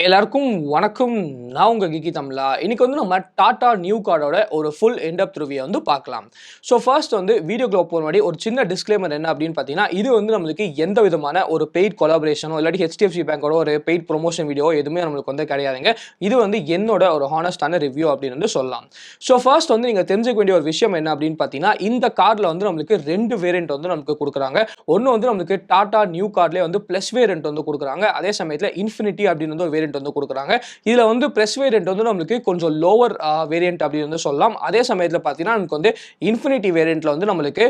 எல்லாருக்கும் வணக்கம். நான் உங்க கிக்கி தமிழா. இன்னைக்கு வந்து நம்ம டாடா நியூ கார்டோட ஒரு ஃபுல் எண்ட் ரிவ்யூ வந்து பார்க்கலாம். ஸோ ஃபர்ஸ்ட் வந்து வீடியோக்குள்ள போகிற முன்னாடி ஒரு சின்ன டிஸ்க்ளைமர் என்ன அப்படின்னு பார்த்தீங்கன்னா, இது வந்து நம்மளுக்கு எந்த விதமான ஒரு பெய்ட் கொலாபரேஷனோ இல்லாட்டி HDFC பேங்கோட ஒரு பெய்ட் ப்ரொமோஷன் வீடியோ எதுவுமே நம்மளுக்கு வந்து கிடையாதுங்க. இது வந்து என்னோட ஒரு ஹானஸ்டான ரிவ்யூ அப்படின்னு வந்து சொல்லலாம். ஸோ ஃபர்ஸ்ட் வந்து நீங்கள் தெரிஞ்சுக்க வேண்டிய ஒரு விஷயம் என்ன அப்படின்னு பார்த்தீங்கன்னா, இந்த கார்டில் வந்து நம்மளுக்கு ரெண்டு வேரியன்ட் வந்து நமக்கு கொடுக்குறாங்க. ஒன்று வந்து நம்மளுக்கு டாடா நியூ கார்ட்லேயே வந்து ப்ளஸ் வேரியன்ட் வந்து கொடுக்குறாங்க. அதே சமயத்தில் இன்ஃபினிட்டி அப்படின்னு வந்து வேரியன்ட் வந்து கொடுக்குறாங்க. இதுல வந்து பிளஸ் வேரியன்ட் வந்து நமக்கு கொஞ்சம் லோவர் வேரியன்ட் அப்படி வந்து சொல்லலாம். அதே சமயத்தில் பார்த்தீங்கன்னா நமக்கு வந்து இன்ஃபினிட்டி வேரியன்ட்ல வந்து நம்மளுக்கு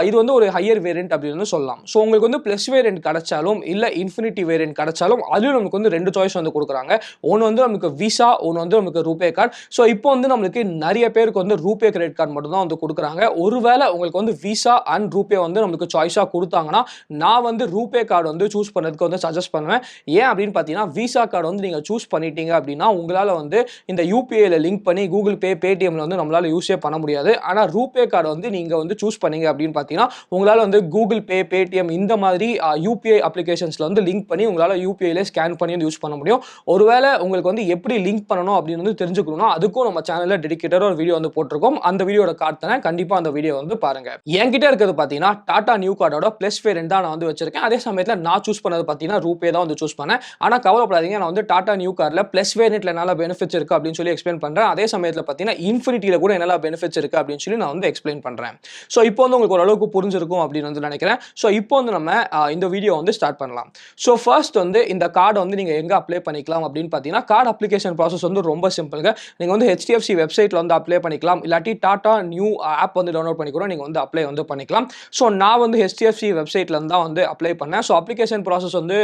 இது வந்து ஒரு ஹையர் வேரியன்ட் அப்படின்னு வந்து சொல்லலாம். ஸோ உங்களுக்கு வந்து பிளஸ் வேரியன்ட் கிடைச்சாலும் இல்லை இன்ஃபினிட்டி வேரியன்ட் கிடைச்சாலும் அதுவும் நமக்கு வந்து ரெண்டு சாய்ஸ் வந்து கொடுக்குறாங்க. ஒன்று வந்து நமக்கு விசா, ஒன்று வந்து நமக்கு ரூபே கார்டு. ஸோ இப்போ வந்து நம்மளுக்கு நிறைய பேருக்கு வந்து ரூபே கிரெடிட் கார்டு மட்டும் தான் வந்து கொடுக்குறாங்க. ஒருவேளை உங்களுக்கு வந்து விசா அண்ட் ரூபே வந்து நமக்கு சாய்ஸாக கொடுத்தாங்கன்னா நான் வந்து ரூபே கார்டு வந்து சூஸ் பண்ணதுக்கு வந்து சஜஸ்ட் பண்ணுவேன். ஏன் அப்படின்னு பார்த்தீங்கன்னா விசா கார்டு வந்து நீங்கள் சூஸ் பண்ணிட்டீங்க அப்படின்னா உங்களால் வந்து இந்த யூபிஐல லிங்க் பண்ணி கூகுள் பே, பேடிஎம்ல வந்து நம்மளால யூஸே பண்ண முடியாது. ஆனால் ரூபே கார்டு வந்து நீங்கள் வந்து சூஸ் பண்ணீங்க அப்படின்னு பார்த்தீங்கன்னா உங்களால் வந்து கூகுள் பே, பேடிஎம் இந்த மாதிரி யூபிஐ அப்ளிகேஷன்ஸ்ல வந்து லிங்க் பண்ணி உங்களால் யூபிஐல ஸ்கேன் பண்ணி வந்து யூஸ் பண்ண முடியும். ஒருவேளை உங்களுக்கு வந்து எப்படி லிங்க் பண்ணணும் அப்படின்னு வந்து தெரிஞ்சுக்கணும்னா அதுக்கும் நம்ம சேனலில் டெடிகேட்டட் ஒரு வீடியோ வந்து போட்டிருக்கோம். அந்த வீடியோட கார்டு தானே, கண்டிப்பாக அந்த வீடியோ வந்து பாருங்க. என்கிட்ட இருக்கிறது பார்த்தீங்கன்னா டாடா நியூ கார்டோட பிளஸ் வேரியன்ட் தான் நான் வந்து வச்சிருக்கேன். அதே சமயத்தில் நான் சூஸ் பண்ணது பார்த்தீங்கன்னா ரூபே தான் வந்து சூஸ் பண்ணேன். ஆனால் கவலைப்படாதீங்க, நான் வந்து டாடா நியூ கார்டில் பிளஸ் வேரியன்ட்ல என்னென்ன பெனிஃபிட்ஸ் இருக்கு அப்படின்னு சொல்லி எக்ஸ்பிளைன் பண்றேன். அதே சமயத்தில் பார்த்தீங்கன்னா இன்ஃபினிட்டியில் கூட என்னென்ன பெனிஃபிட்ஸ் இருக்கு அப்படின்னு சொல்லி நான் வந்து எக்ஸ்பிளைன் பண்றேன். ஸோ இப்போ வந்து உங்களுக்கு ஓரளவுக்கு புரிஞ்சிருக்கும் அப்படின்னு வந்து நினைக்கிறேன். ஸோ இப்போ வந்து நம்ம இந்த வீடியோ வந்து ஸ்டார்ட் பண்ணலாம். ஸோ ஃபர்ஸ்ட் வந்து இந்த கார்டு வந்து நீங்க எங்க அப்ளை பண்ணிக்கலாம் அப்படின்னு பார்த்தீங்கன்னா கார்டு அப்ளிகேஷன் ப்ராசஸ் வந்து ரொம்ப சிம்பிள்ங்க. நீங்க வந்து HDFC வெப்சைட்ல வந்து அப்ளை பண்ணிக்கலாம். இல்லாட்டி டாடா நியூ ஆப் வந்து டவுன்லோட் பண்ணி கூட நீங்க வந்து அப்ளை வந்து பண்ணிக்கலாம். ஸோ நான் வந்து HDFC வெப்சைட்ல இருந்து தான் வந்து அப்ளை பண்ணேன். ஸோ அப்ளிகேஷன் ப்ராசஸ் வந்து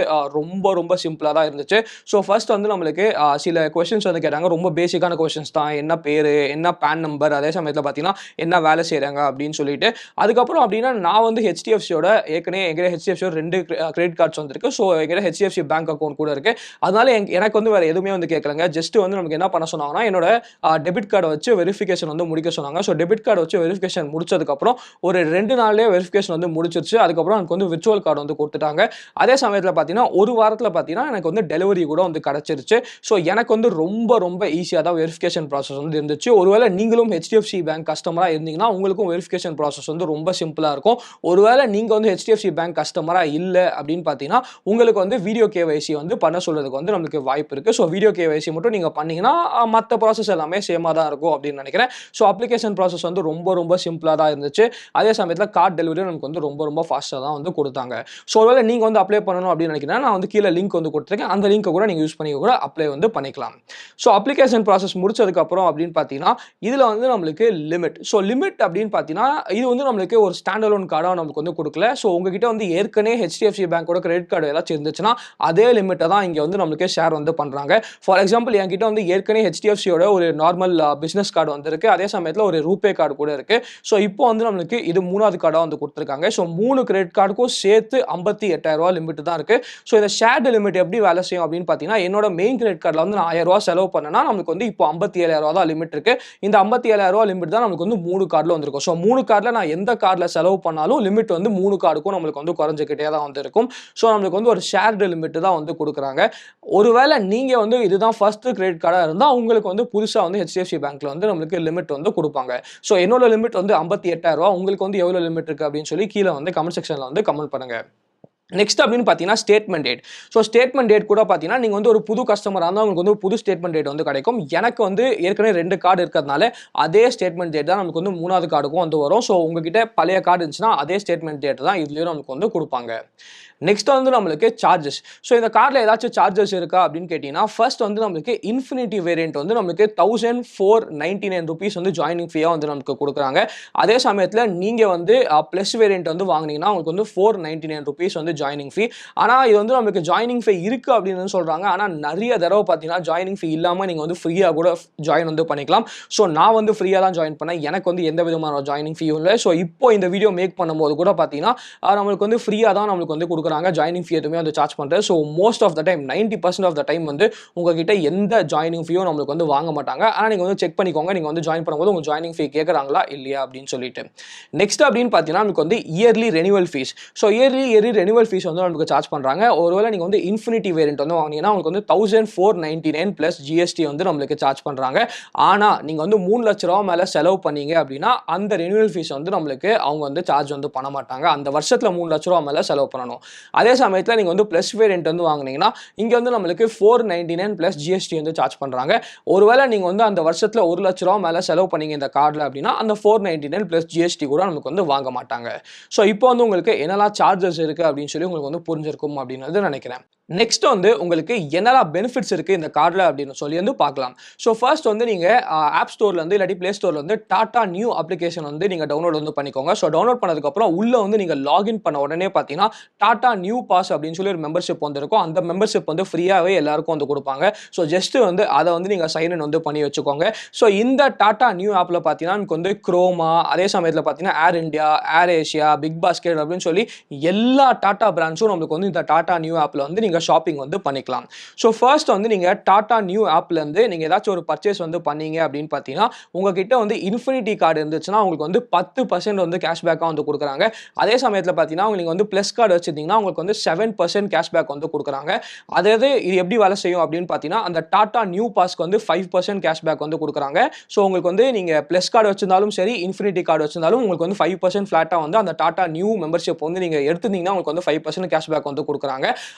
ரொம்ப சிம்பிளா தான் இருந்துச்சு. ஸோ ஃபர்ஸ்ட் வந்து நம்மளுக்கு சில கொஸ்டின்ஸ் வந்து கேட்டாங்க. ரொம்ப பேசிக்கான கொஸ்டின்ஸ் தான். என்ன பேரு, என்ன பேன் நம்பர், அதே சமயத்தில் பார்த்தீங்கன்னா என்ன வேலை செய்கிறாங்க அப்படின்னு சொல்லிட்டு. அதுக்கப்புறம் அப்படின்னா நான் வந்து HDFCயோட ஏற்கனவே எங்கிட்ட HDFCயோட 2 கிரெடிட் கார்ட்ஸ் வந்துருக்கு. ஸோ எங்கிட்ட HDFC பேங்க் அக்கௌண்ட் கூட இருக்கு. அதனால எனக்கு வந்து வேறு எதுவுமே வந்து கேட்கலங்க. ஜஸ்ட் வந்து நமக்கு என்ன பண்ண சொன்னாங்கன்னா என்னோட டெபிட் கார்டை வச்சு வெரிஃபிகேஷன் வந்து முடிக்க சொன்னாங்க. ஸோ டெபிட் கார்டு வச்சு வெரிஃபிகேஷன் முடிச்சதுக்கப்புறம் ஒரு 2 நாள்லேயே வெரிஃபிகேஷன் வந்து முடிச்சிருச்சு. அதுக்கப்புறம் எனக்கு வந்து விர்ச்சுவல் கார்டு வந்து கொடுத்துட்டாங்க. அதே சமயத்தில் பார்த்தீங்கன்னா ஒரு வாரத்தில் பார்த்தீங்கன்னா எனக்கு வந்து டெலிவரி கூட வந்து கிடச்சிருச்சு. ஸோ எனக்கு வந்து ரொம்ப ஈஸியாக தான் வெரிஃபிகேஷன் ப்ராசஸ் வந்து இருந்துச்சு. ஒருவேளை நீங்களும் HDFC பேங்க் கஸ்டமராக இருந்தீங்கன்னா உங்களுக்கும் வெரிஃபிகேஷன் ப்ராசஸ் வந்து ரொம்ப சிம்பிளாக இருக்கும். ஒருவேளை நீங்கள் வந்து HDFC பேங்க் கஸ்டமராக இல்லை அப்படின்னு பார்த்தீங்கன்னா உங்களுக்கு வந்து வீடியோ KYC வந்து பண்ண சொல்றதுக்கு வந்து நமக்கு வாய்ப்பு இருக்குது. ஸோ வீடியோ KYC மட்டும் நீங்கள் பண்ணீங்கன்னா மற்ற ப்ராசஸ் எல்லாமே சேமாக தான் இருக்கும் அப்படின்னு நினைக்கிறேன். ஸோ அப்ளிகேஷன் ப்ராசஸ் வந்து ரொம்ப சிம்பிளாக தான் இருந்துச்சு. அதே சமயத்தில் கார்டு டெலிவரி நமக்கு வந்து ரொம்ப ஃபாஸ்ட்டாக தான் வந்து கொடுத்தாங்க. ஸோ ஒருவேளை நீங்கள் வந்து அப்ளை பண்ணணும் அப்படின்னு நினைக்கிறேன், நான் வந்து கீழே லிங்க் வந்து கொடுத்துருக்கேன். அந்த லிங்கை கூட நீங்கள் யூஸ் பண்ணி கூட அப்ளை வந்து பண்ணிக்கலாம். ஸோ அப்ளிகேஷன் ப்ராசஸ் முடிச்சதுக்கப்புறம் அப்படின்னு பார்த்தீங்கன்னா இதில் வந்து நம்மளுக்கு லிமிட். ஸோ லிமிட் அப்படின்னு பார்த்தீங்கன்னா இது வந்து நம்மளுக்கு ஒரு ஸ்டாண்ட் அலோன் கார்டாக நமக்கு வந்து கொடுக்கல. ஸோ உங்ககிட்ட வந்து ஏற்கனவே HDFC பேங்கோட கிரெடிட் கார்டு ஏதாச்சும் இருந்துச்சுன்னா அதே லிமிட்டை தான் இங்கே வந்து நம்மளுக்கு ஷேர் வந்து பண்ணுறாங்க. ஃபார் எக்ஸாம்பிள் என்கிட்ட வந்து ஏற்கனவே HDFCயோட ஒரு நார்மல் பிஸ்னஸ் கார்டு வந்துருக்கு. அதே சமயத்தில் ஒரு ரூபே கார்டு கூட இருக்கு. ஸோ இப்போ வந்து நம்மளுக்கு இது 3வது கார்டாக வந்து கொடுத்துருக்காங்க. ஸோ 3 கிரெடிட் கார்டுக்கும் சேர்த்து 58,000 லிமிட் தான் இருக்கு. ஸோ இந்த ஷேர்டு லிமிட் எப்படி வேலை செய்யும் அப்படின்னு பார்த்தீங்கன்னா என்னோட மெயின் கிரெடிட் கார்டில் வந்து நான் 1000 செலவு பண்ணேன்னா நமக்கு வந்து இப்போ 57,000 தான் லிமிட் இருக்கு. இந்த 57,000 லிமிட் தான் நமக்கு வந்து 3 கார்டில் வந்துருக்கும். ஸோ 3 கார்டில் நான் எந்த கார்டில் செலவு பண்ணாலும் லிமிட் வந்து 3 கார்டுக்கும் நம்மளுக்கு வந்து குறைஞ்சிக்கிட்டே தான் வந்து இருக்கும். ஸோ நம்மளுக்கு வந்து ஒரு ஷேர்டு லிமிட் தான் வந்து கொடுக்குறாங்க. ஒருவேளை நீங்க வந்து இதுதான் ஃபர்ஸ்ட் கிரெடிட் கார்டாக இருந்தால் உங்களுக்கு வந்து புதுசாக வந்து HDFC பேங்க்ல வந்து நம்மளுக்கு லிமிட் வந்து கொடுப்பாங்க. ஸோ என்னோட லிமிட் வந்து 58,000. உங்களுக்கு வந்து எவ்வளோ லிமிட் இருக்கு அப்படின்னு சொல்லி கீழே வந்து கமெண்ட் செக்ஷன்ல வந்து கமெண்ட் பண்ணுங்க. நெக்ஸ்ட் அப்படின்னு பார்த்தீங்கன்னா statement date. So statement date கூட பார்த்தீங்கன்னா நீங்கள் வந்து ஒரு புது கஸ்டமராக இருந்தால் உங்களுக்கு வந்து புது ஸ்டேட்மெண்ட் டேட் வந்து கிடைக்கும். எனக்கு வந்து ஏற்கனவே 2 கார்டு இருக்கிறதுனால அதே ஸ்டேட்மெண்ட் டேட் தான் நமக்கு வந்து 3வது கார்டுக்கும் வந்து வரும். ஸோ உங்ககிட்ட பழைய கார்டு இருந்துச்சுன்னா அதே ஸ்டேட்மெண்ட் டேட் தான் இதுலேயும் நமக்கு வந்து கொடுப்பாங்க. நெக்ஸ்ட் வந்து நம்மளுக்கு சார்ஜஸ். ஸோ இந்த கார்டில் ஏதாச்சும் சார்ஜஸ் இருக்கா அப்படின்னு கேட்டிங்கன்னா ஃபர்ஸ்ட் வந்து நம்மளுக்கு இன்ஃபினிட்டி வேரியன்ட் வந்து நம்மளுக்கு 1499 rupees வந்து ஜாயினிங் ஃபீயாக வந்து நமக்கு கொடுக்குறாங்க. அதே சமயத்தில் நீங்கள் வந்து ப்ளஸ் வேரியன்ட் வந்து வாங்கினீங்கன்னா உங்களுக்கு வந்து 499 rupees வந்து ஜாயினிங் ஃபீ. ஆனால் இது வந்து நம்மளுக்கு ஜாயினிங் ஃபீ இருக்குது அப்படின்னு சொல்கிறாங்க. ஆனால் நிறைய தடவை பார்த்தீங்கன்னா ஜாயினிங் ஃபீ இல்லாமல் நீங்கள் வந்து ஃப்ரீயாக கூட ஜாயின் வந்து பண்ணிக்கலாம். ஸோ நான் வந்து ஃப்ரீயாக தான் ஜாயின் பண்ணேன். எனக்கு வந்து எந்த விதமான ஜாயினிங் ஃபீயும் இல்லை. ஸோ இப்போ இந்த வீடியோ மேக் பண்ணும்போது கூட பார்த்தீங்கன்னா நம்மளுக்கு வந்து ஃப்ரீயாக தான் நம்மளுக்கு வந்து கொடுக்குறாங்க. கொடுக்குறாங்க ஜாயினிங் ஃபீ எதுவுமே வந்து சார்ஜ் பண்ணுறது. So most of the time 90% of the time வந்து உங்ககிட்ட எந்த ஜாயினிங் ஃபீயும் நம்மளுக்கு வந்து வாங்க மாட்டாங்க. ஆனால் நீங்கள் வந்து செக் பண்ணிக்கோங்க, நீங்கள் வந்து ஜாயின் பண்ணும்போது உங்கள் ஜாயினிங் ஃபீ கேட்குறாங்களா இல்லையா அப்படின்னு சொல்லிட்டு. நெக்ஸ்ட் அப்படின்னு பார்த்தீங்கன்னா நமக்கு வந்து early renewal fees. So early renewal fees வந்து நமக்கு சார்ஜ் பண்ணுறாங்க. ஒருவேளை நீங்கள் வந்து இன்ஃபினிட்டி வேரியன்ட் வந்து வாங்கினீங்கன்னா உங்களுக்கு வந்து 1499 ப்ளஸ் ஜிஎஸ்டி வந்து நம்மளுக்கு சார்ஜ் பண்ணுறாங்க. ஆனால் நீங்கள் வந்து 3 லட்ச ரூபா மேலே செலவு பண்ணீங்க அப்படின்னா அந்த ரெனிவல் ஃபீஸ் வந்து நம்மளுக்கு அவங்க வந்து சார்ஜ் வந்து பண்ண மாட்டாங்க. அந்த வருஷத்தில் 3 லட்ச ரூபா மேலே செலவு பண்ணணும். அதே சமயத்தில் நீங்கள் வந்து ப்ளஸ் வேரியன்ட் வந்து வாங்கினீங்கன்னா இங்கே வந்து நம்மளுக்கு 499 ப்ளஸ் ஜிஎஸ்டி வந்து சார்ஜ் பண்ணுறாங்க. ஒருவேளை நீங்கள் வந்து அந்த வருஷத்தில் 1 லட்ச ரூபா மேலே செலவு பண்ணீங்க இந்த கார்டில் அப்படின்னா அந்த 499 ப்ளஸ் ஜிஎஸ்டி கூட நமக்கு வந்து வாங்க மாட்டாங்க. ஸோ இப்போ வந்து உங்களுக்கு என்னெல்லாம் சார்ஜஸ் இருக்குது அப்படின்னு சொல்லி உங்களுக்கு வந்து புரிஞ்சிருக்கும் அப்படின்னு நினைக்கிறேன். நெக்ஸ்ட் வந்து உங்களுக்கு என்னெல்லாம் பெனிஃபிட்ஸ் இருக்குது இந்த கார்டில் அப்படின்னு சொல்லி வந்து பார்க்கலாம். ஸோ ஃபர்ஸ்ட் வந்து நீங்கள் ஆப் ஸ்டோர்லேருந்து இல்லாட்டி ப்ளே ஸ்டோர்லேருந்து டாடா நியூ அப்ளிகேஷன் வந்து நீங்கள் டவுன்லோட் வந்து பண்ணிக்கோங்க. ஸோ டவுன்லோட் பண்ணதுக்கப்புறம் உள்ளே வந்து நீங்கள் லாகின் பண்ண உடனே பார்த்தீங்கன்னா டாடா நியூ பாஸ் அப்படின்னு சொல்லி ஒரு மெம்பர்ஷிப் வந்து இருக்கும். அந்த மெம்பர்ஷிப் வந்து ஃப்ரீயாகவே எல்லாருக்கும் வந்து கொடுப்பாங்க. ஸோ ஜஸ்ட் வந்து அதை வந்து நீங்கள் சைன்இன் வந்து பண்ணி வச்சுக்கோங்க. ஸோ இந்த டாடா நியூ ஆப்பில் பார்த்தீங்கன்னா நமக்கு வந்து குரோமா, அதே சமயத்தில் பார்த்தீங்கன்னா Air India, Air Asia, Big Basket அப்படின்னு சொல்லி எல்லா டாடா பிராண்ட்ஸும் நம்மளுக்கு வந்து இந்த டாடா நியூ ஆப்பில் வந்து நீங்கள் ஷாப்பிங் வந்து பண்ணிக்கலாம். ஸோ ஃபர்ஸ்ட் வந்து நீங்கள் டாடா நியூ ஆப்லேருந்து நீங்கள் ஏதாச்சும் ஒரு பர்ச்சேஸ் வந்து பண்ணீங்க அப்படின்னு பார்த்தீங்கன்னா உங்ககிட்ட வந்து இன்ஃபினிட்டி கார்டு இருந்துச்சுன்னா உங்களுக்கு வந்து 10% வந்து கேஷ்பேக்காக வந்து கொடுக்குறாங்க. அதே சமயத்தில் பார்த்தீங்கன்னா உங்களுக்கு வந்து ப்ளஸ் கார்டு வச்சுருந்தீங்கன்னா உங்களுக்கு வந்து 7% கேஷ்பேக் வந்து கொடுக்குறாங்க. அதாவது இது எப்படி வேலை செய்யும் அப்படின்னு பார்த்தீங்கன்னா அந்த டாடா நியூ பாஸ்க்கு வந்து 5% கேஷ்பேக் வந்து கொடுக்குறாங்க. ஸோ உங்களுக்கு வந்து நீங்கள் ப்ளஸ் கார்டு வச்சிருந்தாலும் சரி, இன்ஃபினிட்டி கார்டு வச்சிருந்தாலும் உங்களுக்கு வந்து 5% ஃப்ளாட்டாக வந்து அந்த டாடா நியூ மெம்பர்ஷிப் வந்து நீங்கள் எடுத்துருந்தீங்கன்னா உங்களுக்கு வந்து 5% கேஷ்பேக் வந்து கொடுக்குறாங்க.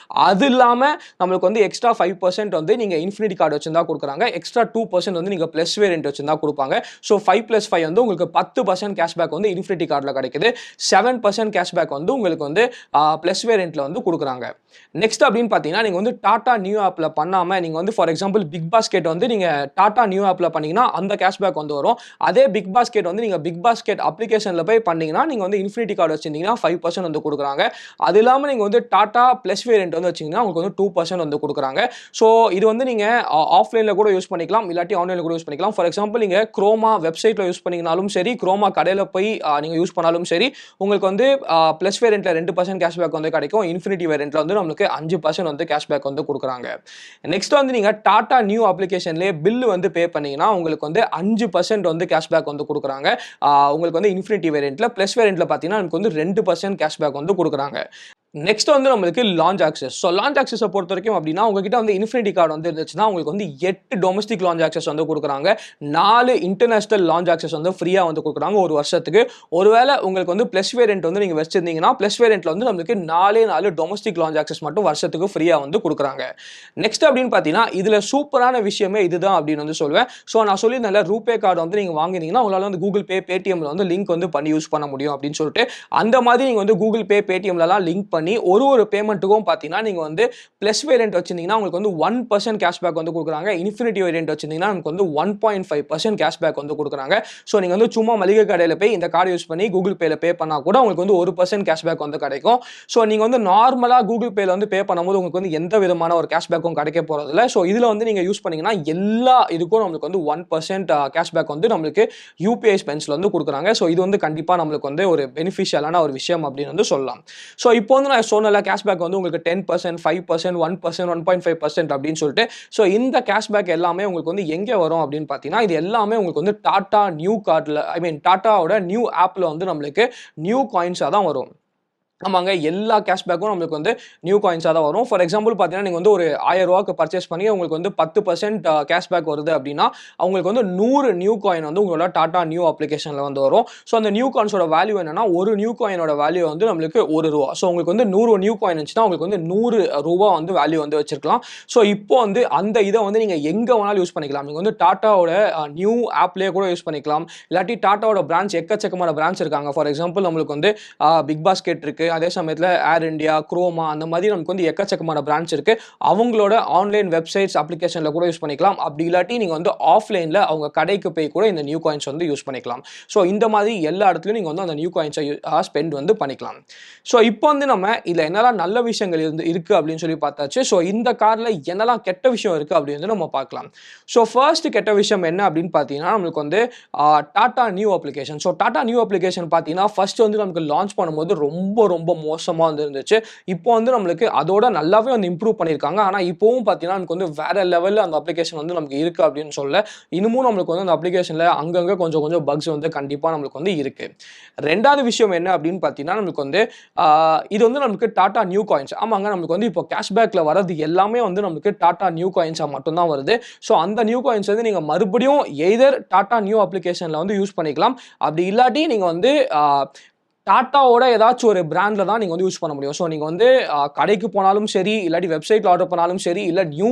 அது இல்லாமல் நம்மளுக்கு வந்து எக்ஸ்ட்ரா 5% வந்து நீங்கள் இன்ஃபினிட்டி கார்டு வச்சிருந்தா கொடுக்குறாங்க. எக்ஸ்ட்ரா 2% வந்து நீங்கள் ப்ளஸ் வேரியன்ட் வச்சிருந்தா கொடுப்பாங்க. ஸோ 5+5 வந்து உங்களுக்கு 10% கேஷ்பேக் வந்து இன்ஃபினிட்டி கார்டில் கிடைக்குது. 7% கேஷ்பேக் வந்து உங்களுக்கு வந்து ப்ளஸ் வேரியன்ட்டில் வந்து கொடுக்குறாங்க. நெக்ஸ்ட் அப்படின்னு பார்த்தீங்கன்னா நீங்கள் வந்து டாடா நியூ ஆப்பில் பண்ணாமல் நீங்கள் வந்து ஃபார் எக்ஸாம்பிள் பிக் பாஸ்கெட் வந்து நீங்கள் டாடா நியூ ஆப்பில் பண்ணீங்கன்னா அந்த கேஷ்பேக் வந்து வரும். அதே பிக் பாஸ்கெட் வந்து நீங்கள் பிக் பாஸ்கெட் அப்ளிகேஷனில் போய் பண்ணீங்கன்னா நீங்கள் வந்து இன்ஃபினிட்டி கார்டு வச்சிருந்தீங்கன்னா 5% வந்து கொடுக்குறாங்க. அது இல்லாமல் நீங்கள் வந்து டாடா ப்ளஸ் வேரியன்ட் வந்து வச்சிங்கன்னா உங்களுக்கு வந்து 2% வந்து கொடுக்குறாங்க. ஸோ இது வந்து நீங்கள் ஆஃப்லைனில் கூட யூஸ் பண்ணிக்கலாம், இல்லாட்டி ஆன்லைனில் கூட யூஸ் பண்ணிக்கலாம். ஃபார் எக்ஸாம்பிள் நீங்கள் குரோமா வெப்சைட்டில் யூஸ் பண்ணிங்கனாலும் சரி, குரோமா கடையில் போய் நீங்கள் யூஸ் பண்ணாலும் சரி, உங்களுக்கு வந்து ப்ளஸ் வேரியன்ட்டில் 2% கேஷ்பேக் வந்து கிடைக்கும். இன்ஃபினிட்டி வேரியன்ட்டில் வந்து நம்மளுக்கு 5% வந்து கேஷ்பேக் வந்து கொடுக்குறாங்க. நெக்ஸ்ட் வந்து நீங்கள் டாடா நியூ அப்ளிகேஷன்லேயே பில் வந்து பே பண்ணீங்கன்னா உங்களுக்கு வந்து 5% வந்து கேஷ்பேக் வந்து கொடுக்குறாங்க. உங்களுக்கு வந்து இன்ஃபினிட்டி வேரியன்ட்டில், ப்ளஸ் வேரியன்ட்டில் பார்த்தீங்கன்னா நமக்கு வந்து 2% கேஷ்பேக் வந்து கொடுக்குறாங்க. நெக்ஸ்ட் வந்து நம்மளுக்கு லான்ச் ஆக்சஸ். ஸோ லான்ச் ஆக்சஸை பொறுத்த வரைக்கும் அப்படின்னா உங்ககிட்ட வந்து இன்ஃபினிட்டி கார்டு வந்து இருந்துச்சுன்னா உங்களுக்கு வந்து 8 டொமஸ்டிக் லான்ச் ஆக்சஸ் வந்து கொடுக்குறாங்க. 4 இன்டர்நேஷனல் லான்ச் ஆக்சஸ் வந்து ஃப்ரீயாக வந்து கொடுக்குறாங்க ஒரு வருஷத்துக்கு. ஒருவேளை உங்களுக்கு வந்து ப்ளஸ் வேரியன்ட் வந்து நீங்கள் வச்சிருந்தீங்கன்னா ப்ளஸ் வேரியன்ட்டில் வந்து நம்மளுக்கு 4 டொமஸ்டிக் லான்ச் ஆக்சஸ் மட்டும் வருஷத்துக்கு ஃப்ரீயாக வந்து கொடுக்குறாங்க. நெக்ஸ்ட் அப்படின்னு பார்த்தீங்கன்னா இதில் சூப்பரான விஷயமே இதுதான் அப்படின்னு வந்து சொல்லுவேன். ஸோ நான் சொல்லியிருந்தேன் ரூபே கார்டு வந்து நீங்கள் வாங்கினீங்கன்னா உங்களால் வந்து கூகுள் பே, பேடிஎம்ல வந்து லிங்க் வந்து பண்ணி யூஸ் பண்ண முடியும் அப்படின்னு சொல்லிட்டு அந்த மாதிரி நீங்கள் வந்து கூகுள் பே, பேடிஎம்லலாம் லிங்க் பண்ணி ஒரு பேமெண்ட்டுக்கும் பார்த்தீங்கன்னா நீங்கள் வந்து ப்ளஸ் வேரியன்ட் வச்சிருந்தீங்கன்னா உங்களுக்கு வந்து 1% கேஷ்பேக் வந்து கொடுக்குறாங்க. இன்ஃபினிட்டி வேரியன்ட் வச்சிருந்தீங்கன்னா நமக்கு வந்து 1.5% கேஷ்பேக் வந்து கொடுக்குறாங்க. ஸோ நீங்கள் வந்து சும்மா மளிகை கடையில் போய் இந்த கார்டு யூஸ் பண்ணி கூகுள் பேல பே பண்ணால் கூட உங்களுக்கு வந்து 1% கேஷ்பேக் வந்து கிடைக்கும். ஸோ நீங்கள் வந்து நார்மலாக கூகுள் பேல வந்து பே பண்ணும்போது உங்களுக்கு வந்து எந்த விதமான ஒரு கேஷ்பேக்கும் கிடைக்க போகிறதில்ல. ஸோ இதில் வந்து நீங்கள் யூஸ் பண்ணீங்கன்னா எல்லா இதுக்கும் நம்மளுக்கு வந்து 1% கேஷ்பேக் வந்து நம்மளுக்கு யூபிஐ ஸ்பென்ஸில் வந்து கொடுக்குறாங்க. ஸோ இது வந்து கண்டிப்பாக நம்மளுக்கு வந்து ஒரு பெனிஃபிஷியலான ஒரு விஷயம் அப்படின்னு வந்து சொல்லலாம். ஸோ இப்போ வந்து நான் சொன்னல கேஷ்பேக் வந்து உங்களுக்கு 10%, 5%, 1%, 1.5% அப்படின்னு சொல்லிட்டு. ஸோ இந்த கேஷ்பேக் எல்லாமே உங்களுக்கு வந்து எங்கே வரும் அப்படின்னு பார்த்தீங்கன்னா இது எல்லாமே உங்களுக்கு வந்து டாடா நியூ கார்டில் டாட்டாவோட நியூ ஆப்பில் வந்து நம்மளுக்கு நியூ காயின்ஸாக தான் வரும். ஆமாங்க, எல்லா கேஷ்பேக்கும் நம்மளுக்கு வந்து நியூ காயின்ஸாக தான் வரும். ஃபார் எக்ஸாம்பிள் பார்த்தீங்கன்னா நீங்கள் வந்து ஒரு 1000 ரூபாய்க்கு பர்ச்சேஸ் பண்ணி உங்களுக்கு வந்து 10% கேஷ்பேக் வருது அப்படின்னா அவங்களுக்கு வந்து 100 நியூ காயின் வந்து உங்களோட டாடா நியூ அப்ளிகேஷனில் வந்து வரும். ஸோ அந்த நியூ காயின்ஸோட வேல்யூ என்னன்னா ஒரு நியூ காயினோட வேல்யூ வந்து நம்மளுக்கு ₹1. ஸோ உங்களுக்கு வந்து 100 நியூ காயின் இருந்துச்சுன்னா உங்களுக்கு வந்து ₹100 வந்து வேல்யூ வந்து வச்சிருக்கலாம். ஸோ இப்போ வந்து அந்த இதை வந்து நீங்கள் எங்கே வேணாலும் யூஸ் பண்ணிக்கலாம். நீங்கள் வந்து டாட்டாவோட நியூ ஆப்லேயே கூட யூஸ் பண்ணிக்கலாம். இல்லாட்டி டாட்டாவோட பிரான்ச் எக்கச்சக்கமான பிரான்ச் இருக்காங்க. ஃபார் எக்ஸாம்பிள் நம்மளுக்கு வந்து பிக் பாஸ்கெட் இருக்குது, அதே சமயத்தில் ஏர் இந்தியா, குரோமா அந்த மாதிரி நமக்கு வந்து எக்கச்சக்கமான பிரான்ச் இருக்குது. அவங்களோட ஆன்லைன் வெப்சைட்ஸ் அப்ளிகேஷனில் கூட யூஸ் பண்ணிக்கலாம். அப்படி இல்லாட்டி நீங்கள் வந்து ஆஃப்லைனில் அவங்க கடைக்கு போய் கூட இந்த நியூ காயின்ஸ் வந்து யூஸ் பண்ணிக்கலாம். ஸோ இந்த மாதிரி எல்லா இடத்துலையும் நீங்கள் வந்து அந்த நியூ காயின்ஸை ஸ்பெண்ட் வந்து பண்ணிக்கலாம். ஸோ இப்போ வந்து நம்ம இதில் என்னெல்லாம் நல்ல விஷயங்கள் இருக்குது அப்படின்னு சொல்லி பார்த்தாச்சு. ஸோ இந்த காரில் என்னெல்லாம் கெட்ட விஷயம் இருக்குது அப்படின்னு நம்ம பார்க்கலாம். ஸோ ஃபர்ஸ்ட் கெட்ட விஷயம் என்ன அப்படின்னு பார்த்தீங்கன்னா நம்மளுக்கு வந்து Tata new application. So Tata new application பார்த்தீங்கன்னா ஃபர்ஸ்ட் வந்து நமக்கு லான்ச் பண்ணும்போது ரொம்ப ரொம்ப மோசமாக வந்து இருந்துச்சு. இப்போ வந்து நம்மளுக்கு அதோட நல்லாவே வந்து இம்ப்ரூவ் பண்ணியிருக்காங்க. ஆனால் இப்போவும் பார்த்தீங்கன்னா நமக்கு வந்து வேற லெவலில் அந்த அப்ளிகேஷன் வந்து நமக்கு இருக்குது அப்படின்னு சொல்ல, இன்னமும் நம்மளுக்கு வந்து அந்த அப்ளிகேஷனில் அங்கங்கே கொஞ்சம் கொஞ்சம் பக்ஸ் வந்து கண்டிப்பாக நம்மளுக்கு வந்து இருக்குது. ரெண்டாவது விஷயம் என்ன அப்படின்னு பார்த்தீங்கன்னா நம்மளுக்கு வந்து இது வந்து நமக்கு டாடா நியூ காயின்ஸ். ஆமாங்க, நம்மளுக்கு வந்து இப்போ கேஷ்பேக்கில் வரது எல்லாமே வந்து நமக்கு டாடா நியூ காயின்ஸாக மட்டும்தான் வருது. ஸோ அந்த நியூ காயின்ஸ் வந்து நீங்கள் மறுபடியும் எய்தர் டாடா நியூ அப்ளிகேஷனில் வந்து யூஸ் பண்ணிக்கலாம். அப்படி இல்லாட்டி நீங்கள் வந்து டாட்டாவோட ஏதாச்சும் ஒரு பிராண்டில் தான் நீங்கள் வந்து யூஸ் பண்ண முடியும். ஸோ நீங்கள் வந்து கடைக்கு போனாலும் சரி, இல்லாட்டி வெப்சைட்டில் ஆர்டர் பண்ணாலும் சரி, இல்லை நியூ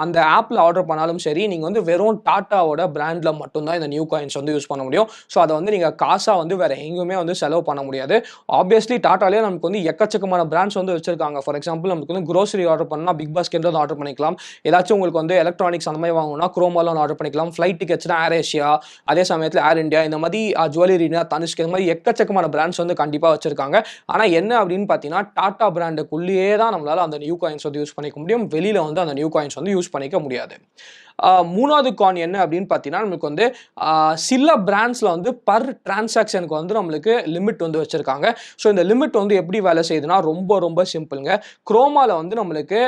அந்த ஆப்பில் ஆர்டர் பண்ணாலும் சரி, நீங்கள் வந்து வெறும் டாட்டாவோட பிராண்டில் மட்டும்தான் இந்த நியூ காயின்ஸ் வந்து யூஸ் பண்ண முடியும். ஸோ அதை வந்து நீங்கள் காசாக வந்து வேறு எங்கேயுமே வந்து செலவு பண்ண முடியாது. ஆப்வியஸ்லி டாட்டாலே நமக்கு வந்து எக்கச்சக்கமான பிராண்ட்ஸ் வந்து வச்சிருக்காங்க. ஃபார் எக்ஸாம்பிள் நமக்கு வந்து க்ரோசரி ஆர்டர் பண்ணால் பிக் பாஸ்கெட் வந்து ஆர்டர் பண்ணிக்கலாம். ஏதாச்சும் உங்களுக்கு வந்து எலக்ட்ரானிக்ஸ் அந்த மாதிரி வாங்கணும்னா குரோமாலாம் ஆர்டர் பண்ணிக்கலாம். ஃப்ளைட் டிக்கெட்ஸ்னா ஏர் ஏஷியா, அதே சமயத்தில் ஏர் இந்தியா, இந்த மாதிரி ஜுவல்லரினா தனிஷ்க், இந்த மாதிரி எக்கச்சக்கமான பிராண்ட்ஸ் வந்து கண்டிப்பாக வச்சிருக்காங்க. ஆனால் என்ன அப்படின்னு பார்த்தீங்கன்னா டாடா பிராண்டுக்குள்ளேயே தான் நம்மளால அந்த நியூ காயின்ஸ் வந்து யூஸ் பண்ணிக்க முடியும். வெளியில் வந்து அந்த நியூ காயின்ஸ் வந்து யூஸ் பண்ணிக்க முடியாது. மூணாவது கான் என்ன அப்படின்னு பார்த்தீங்கன்னா நம்மளுக்கு வந்து சில பிராண்ட்ஸில் வந்து பர் டிரான்சாக்ஷனுக்கு வந்து நம்மளுக்கு லிமிட் வந்து வச்சுருக்காங்க. ஸோ இந்த லிமிட் வந்து எப்படி வேலை செய்யுதுன்னா ரொம்ப ரொம்ப சிம்பிளுங்க. குரோமாவில் வந்து நம்மளுக்கு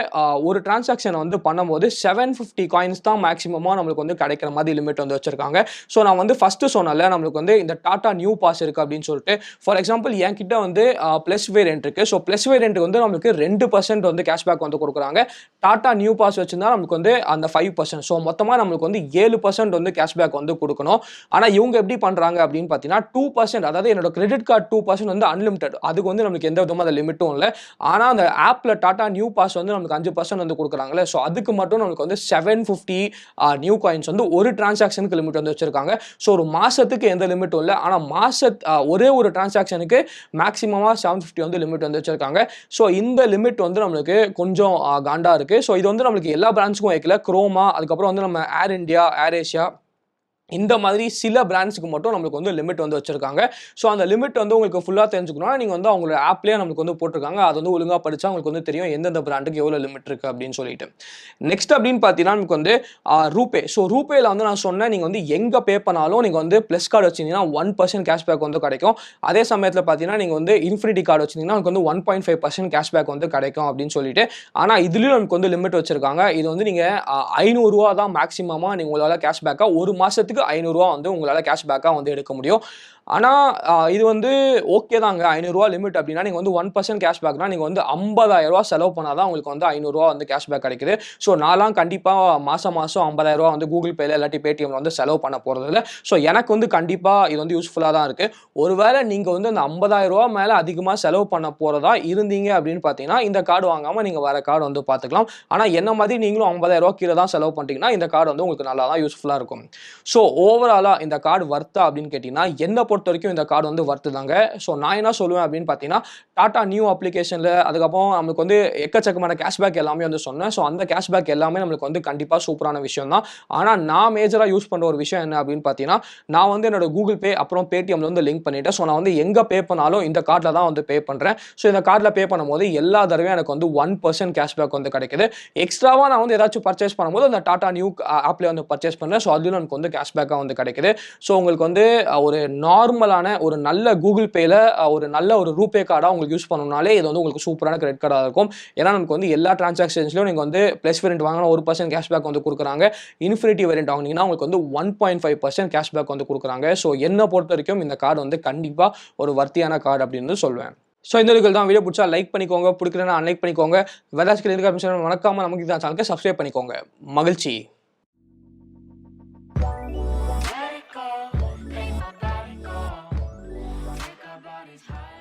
ஒரு டிரான்சாக்ஷனை வந்து பண்ணும்போது 750 காயின்ஸ் தான் மேக்ஸிமமாக நம்மளுக்கு வந்து கிடைக்கிற மாதிரி லிமிட் வந்து வச்சுருக்காங்க. ஸோ நான் வந்து ஃபஸ்ட்டு சொன்னல நம்மளுக்கு வந்து இந்த டாடா நியூ பாஸ் இருக்குது அப்படின்னு சொல்லிட்டு. ஃபார் எக்ஸாம்பிள் என்கிட்ட வந்து ப்ளஸ் வேரியன்ட் இருக்குது. ஸோ ப்ளஸ் வேரியன்ட் வந்து நம்மளுக்கு 2% வந்து கேஷ்பேக் வந்து கொடுக்குறாங்க. டாடா நியூ பாஸ் வச்சுருந்தா நம்மளுக்கு வந்து அந்த 5%. ஸோ மொத்தமாக நம்மளுக்கு வந்து 7% வந்து கேஷ்பேக் வந்து கொடுக்கணும். ஆனால் இவங்க எப்படி பண்ணுறாங்க அப்படின்னு பார்த்தீங்கன்னா 2%, அதாவது என்னோட கிரெடிட் கார்டு 2% வந்து அன்லிமிட்டட். அதுக்கு வந்து நம்மளுக்கு எந்த விதமான லிமிட்டும் இல்லை. ஆனால் அந்த ஆப்பில் டாடா நியூ பாஸ் வந்து நமக்கு 5% வந்து கொடுக்குறாங்களே, ஸோ அதுக்கு மட்டும் நமக்கு வந்து 750 நியூ காயின்ஸ் வந்து ஒரு டிரான்சாக்ஷனுக்கு லிமிட் வந்து வச்சிருக்காங்க. ஸோ ஒரு மாதத்துக்கு எந்த லிமிட்டும் இல்லை. ஆனால் ஒரே ஒரு டிரான்சாக்ஷனுக்கு மேக்ஸிமமாக 750 வந்து லிமிட் வந்து வச்சிருக்காங்க. ஸோ இந்த லிமிட் வந்து நம்மளுக்கு கொஞ்சம் காண்டா இருக்குது. ஸோ இது வந்து நம்மளுக்கு எல்லா பிராண்ட்ஸுக்கும் வைக்கல. குரோமா, அதுக்கப்புறம் வந்து நம்ம ஏர் இந்தியா, ஏர் ஏஷியா, இந்த மாதிரி சில பிராண்ட்ஸுக்கு மட்டும் நம்மளுக்கு வந்து லிமிட் வந்து வச்சிருக்காங்க. ஸோ அந்த லிமிட் வந்து உங்களுக்கு ஃபுல்லாக தெரிஞ்சுக்கணும்னா நீங்கள் வந்து அவங்களோட ஆப்லேயே நம்மளுக்கு வந்து போட்டிருக்காங்க. அது வந்து ஒழுங்காக படித்தா உங்களுக்கு வந்து தெரியும் எந்தெந்த பிராண்டுக்கு எவ்வளோ லிமிட் இருக்குது அப்படின்னு சொல்லிட்டு. நெக்ஸ்ட் அப்படின்னு பார்த்தீங்கன்னா நமக்கு வந்து ரூபே. ஸோ ரூபேயில் வந்து நான் சொன்னேன், நீங்கள் வந்து எங்கே பே பண்ணாலும் நீங்கள் வந்து ப்ளஸ் கார்டு வச்சிங்கன்னா 1% கேஷ்பேக் வந்து கிடைக்கும். அதே சமயத்தில் பார்த்தீங்கன்னா நீங்கள் வந்து இன்ஃபினிட்டி கார்டு வச்சிங்கன்னா உங்களுக்கு வந்து 1.5% கேஷ்பேக் வந்து கிடைக்கும் அப்படின்னு சொல்லிட்டு. ஆனால் இதுலேயும் நமக்கு வந்து லிமிட் வச்சிருக்காங்க. இது வந்து நீங்கள் 500 ரூபா தான் மேக்ஸிமமாக நீங்கள் உங்களால் கேஷ்பேக்காக ஒரு மாதத்துக்கு 500 ரூபா வந்து உங்களால் கேஷ்பேக்காக வந்து எடுக்க முடியும். ஆனால் இது வந்து ஓகே தாங்க. 500 ரூபா லிமிட் அப்படின்னா நீங்கள் வந்து 1% கேஷ்பேக்னா நீங்கள் வந்து 50,000 ரூபா செலவு பண்ணால் தான் உங்களுக்கு வந்து 500 ரூபா வந்து கேஷ்பேக் கிடைக்குது. ஸோ நான்லாம் கண்டிப்பாக மாதம் 50,000 ரூபா வந்து கூகுள் பேல இல்லாட்டி பேடிஎம்ல வந்து செலவு பண்ண போகிறது இல்லை. ஸோ எனக்கு வந்து கண்டிப்பாக இது வந்து யூஸ்ஃபுல்லாக தான் இருக்குது. ஒருவேளை நீங்கள் வந்து அந்த 50,000 ரூபா மேலே அதிகமாக செலவு பண்ண போகிறதா இருந்தீங்க அப்படின்னு பார்த்தீங்கன்னா இந்த கார்டு வாங்காமல் நீங்கள் வேறு கார்டு வந்து பார்த்துக்கலாம். ஆனால் என்ன மாதிரி நீங்களும் 50,000 ரூபா கீழே தான் செலவு பண்ணிட்டீங்கன்னா இந்த கார்டு வந்து உங்களுக்கு நல்லா தான் யூஸ்ஃபுல்லாக இருக்கும். ஸோ ஓவராலாக இந்த கார்டு வர்த்தா அப்படின்னு கேட்டிங்கன்னா என்ன பொறுத்த வரைக்கும் இந்த கார்டு வந்து வர்த்து தாங்க. ஸோ நான் என்ன சொல்லுவேன் அப்படின்னு பார்த்தீங்கன்னா டாடா நியூ அப்ளிகேஷனில் அதுக்கப்புறம் நம்மளுக்கு வந்து எக்கச்சக்கமான கேஷ்பேக் எல்லாமே வந்து சொன்னேன். ஸோ அந்த கேஷ்பேக் எல்லாமே நம்மளுக்கு வந்து கண்டிப்பாக சூப்பரான விஷயம் தான். ஆனால் நான் மேஜராக யூஸ் பண்ணுற ஒரு விஷயம் என்ன அப்படின்னு பார்த்தீங்கன்னா நான் வந்து என்னோட கூகுள் பே அப்புறம் பேடிஎம்ல வந்து லிங்க் பண்ணிட்டேன். ஸோ நான் வந்து எங்கே பே பண்ணாலும் இந்த கார்டில் தான் வந்து பே பண்ணுறேன். ஸோ இந்த கார்டில் பே பண்ணும்போது எல்லா தடவையும் எனக்கு வந்து 1% கேஷ்பேக் வந்து கிடைக்குது. எக்ஸ்ட்ராவாக நான் வந்து ஏதாச்சும் பர்ச்சேஸ் பண்ணும்போது அந்த டாடா நியூ ஆப்லேயே வந்து பர்ச்சேஸ் பண்ணுறேன். ஸோ அதுலேயும் எனக்கு வந்து கேஷ்பேக்காக வந்து கிடைக்குது. ஸோ உங்களுக்கு வந்து ஒரு நார்மலான ஒரு நல்ல கூகுள் பேல ஒரு நல்ல ஒரு ரூபே கார்டாக உங்களுக்கு யூஸ் பண்ணணும்னாலே இது வந்து உங்களுக்கு சூப்பரான கிரெடிட் கார்டாக இருக்கும். ஏன்னா நமக்கு வந்து எல்லா டிரான்சாக்ஷன்ஸ்லையும் நீங்கள் வந்து ப்ளஸ் வேரியன்ட் வாங்கினா 1% கேஷ்பேக் வந்து கொடுக்குறாங்க. இன்ஃபினிட்டி வேரியன்ட் வாங்கினீங்கன்னா உங்களுக்கு வந்து 1.5% கேஷ்பேக் வந்து கொடுக்குறாங்க. ஸோ என்னை பொறுத்த வரைக்கும் இந்த கார்டு வந்து கண்டிப்பாக ஒரு வர்த்தியான கார்டு அப்படின்னு சொல்லுவேன். ஸோ இந்த வீடியோ தான். வீடியோ பிடிச்சா லைக் பண்ணிக்கோங்க, பிடிக்கலன்னா அன்லைக் பண்ணிக்கோங்க. வேதாஸ்க்கு எதுக்கு மறக்காம நமக்கு இதான் சேனலுக்கு சப்ஸ்கிரைப் பண்ணிக்கோங்க. மகிழ்ச்சி. Let it go, ain't nobody go. Take our bodies high.